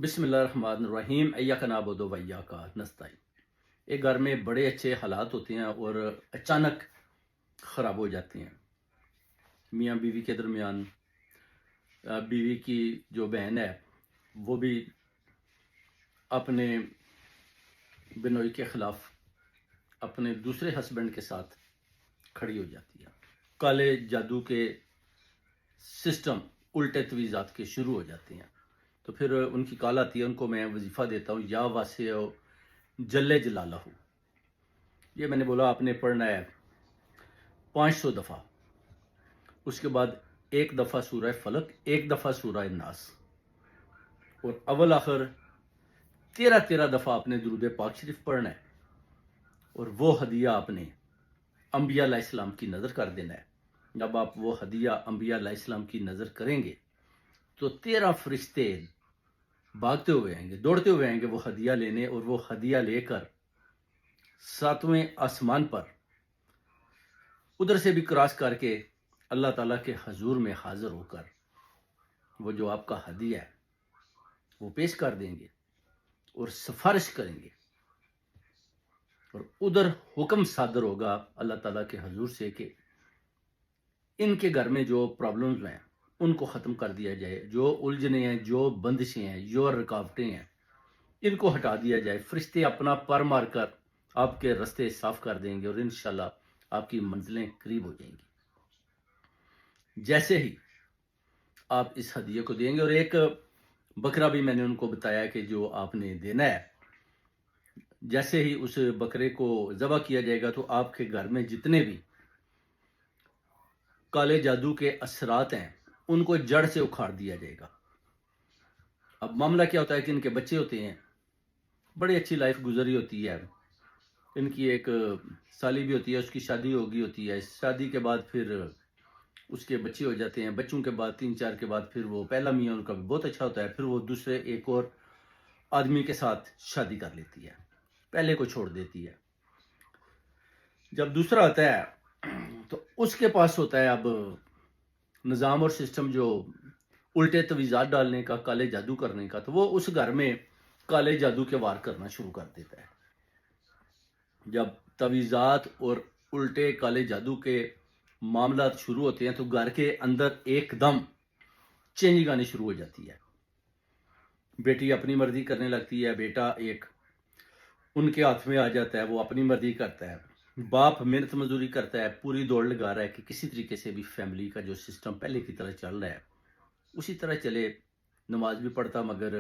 بسم اللہ الرحمن الرحیم ایاک نعبد و ایاک نستعین۔ ایک گھر میں بڑے اچھے حالات ہوتے ہیں اور اچانک خراب ہو جاتے ہیں۔ میاں بیوی کے درمیان بیوی کی جو بہن ہے وہ بھی اپنے بنوئی کے خلاف اپنے دوسرے ہسبینڈ کے ساتھ کھڑی ہو جاتی ہے۔ کالے جادو کے سسٹم الٹے تویزات کے شروع ہو جاتے ہیں۔ تو پھر ان کی کال آتی ہے، ان کو میں وظیفہ دیتا ہوں یا واسع جل جلالہ۔ یہ میں نے بولا آپ نے پڑھنا ہے 500 دفعہ، اس کے بعد ایک دفعہ سورہ فلق، ایک دفعہ سورہ ناس، اور اول آخر 13 دفعہ آپ نے درود پاک شریف پڑھنا ہے، اور وہ ہدیہ آپ نے انبیاء علیہ السلام کی نظر کر دینا ہے۔ جب آپ وہ ہدیہ انبیاء علیہ السلام کی نظر کریں گے تو 13 فرشتے بھاگتے ہوئے آئیں گے، دوڑتے ہوئے آئیں گے وہ ہدیہ لینے، اور وہ ہدیہ لے کر 7ویں آسمان پر ادھر سے بھی کراس کر کے اللہ تعالیٰ کے حضور میں حاضر ہو کر وہ جو آپ کا ہدیہ ہے وہ پیش کر دیں گے اور سفارش کریں گے، اور ادھر حکم صادر ہوگا اللہ تعالیٰ کے حضور سے کہ ان کے گھر میں جو پرابلمز ہیں ان کو ختم کر دیا جائے، جو الجھنیں ہیں، جو بندشیں ہیں، جو رکاوٹیں ہیں، ان کو ہٹا دیا جائے۔ فرشتے اپنا پر مار کر آپ کے رستے صاف کر دیں گے، اور انشاءاللہ آپ کی منزلیں قریب ہو جائیں گی۔ جیسے ہی آپ اس ہدیے کو دیں گے، اور ایک بکرا بھی میں نے ان کو بتایا کہ جو آپ نے دینا ہے، جیسے ہی اس بکرے کو ذبح کیا جائے گا تو آپ کے گھر میں جتنے بھی کالے جادو کے اثرات ہیں ان کو جڑ سے اکھاڑ دیا جائے گا۔ اب معاملہ کیا ہوتا ہے کہ ان کے بچے ہوتے ہیں، بڑی اچھی لائف گزری ہوتی ہے، ان کی ایک سالی بھی ہوتی ہے، اس کی شادی ہوگی ہوتی ہے، شادی کے بعد پھر اس کے بچے ہو جاتے ہیں، بچوں کے بعد 3-4 کے بعد پھر وہ پہلا میاں ان کا بہت اچھا ہوتا ہے، پھر وہ دوسرے ایک اور آدمی کے ساتھ شادی کر لیتی ہے، پہلے کو چھوڑ دیتی ہے۔ جب دوسرا آتا ہے تو اس کے پاس ہوتا ہے اب نظام اور سسٹم جو الٹے تویزات ڈالنے کا، کالے جادو کرنے کا، تو وہ اس گھر میں کالے جادو کے وار کرنا شروع کر دیتا ہے۔ جب تویزات اور الٹے کالے جادو کے معاملات شروع ہوتے ہیں تو گھر کے اندر ایک دم چینجنگ آنی شروع ہو جاتی ہے۔ بیٹی اپنی مرضی کرنے لگتی ہے، بیٹا ایک ان کے ہاتھ میں آ جاتا ہے، وہ اپنی مرضی کرتا ہے، باپ محنت مزدوری کرتا ہے، پوری دوڑ لگا رہا ہے کہ کسی طریقے سے بھی فیملی کا جو سسٹم پہلے کی طرح چل رہا ہے اسی طرح چلے، نماز بھی پڑھتا مگر